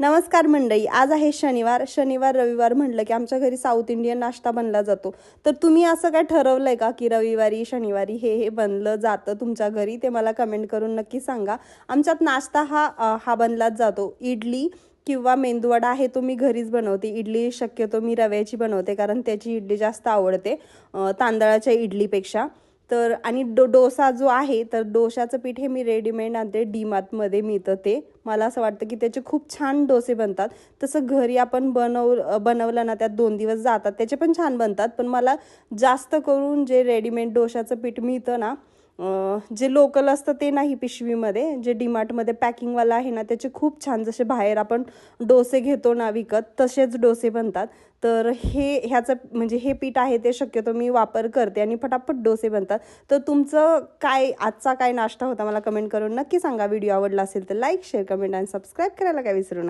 नमस्कार मंडळी, आज आहे शनिवार रविवार म्हटलं की आमच्या घरी साऊथ इंडियन नाश्ता बनला जातो. तर तुम्ही असं काय ठरवलंय का की रविवारी शनिवारी हे बनलं जातं तुमच्या घरी? ते मला कमेंट करून नक्की सांगा. आमच्यात नाश्ता हा बनलाच जातो. इडली किंवा मेंदूवडा आहे तो मी घरीच बनवते. इडली शक्यतो मी रव्याची बनवते कारण त्याची इडली जास्त आवडते तांदळाच्या इडलीपेक्षा. तर आणि डोसा जो आहे तर डोशाचं पीठ हे मी रेडीमेड आणते, डीमार्टमध्ये मिळतं ते. मला असं वाटतं की त्याचे खूप छान डोसे बनतात. तसं घरी आपण बनवलं ना त्यात 2 दिवस जातात, त्याचे पण छान बनतात. पण मला जास्त करून जे रेडीमेड डोशाचं पीठ मिळतं ना, जे लोकल असतं ते नाही पिशवीमध्ये, जे डीमार्टमध्ये पॅकिंगवाला आहे ना त्याचे खूप छान, जसे बाहेर आपण डोसे घेतो ना विकत तसेच डोसे बनतात. तर ह्याचं म्हणजे हे पीठ आहे ते शक्यतो मी वापर करते आणि फटाफट डोसे बनतात. तर तुमचं काय आजचा काय नाश्ता होता मला कमेंट करून नक्की सांगा. व्हिडिओ आवडला असेल तर लाईक, शेअर, कमेंट आणि सबस्क्राईब करायला काय विसरू नका.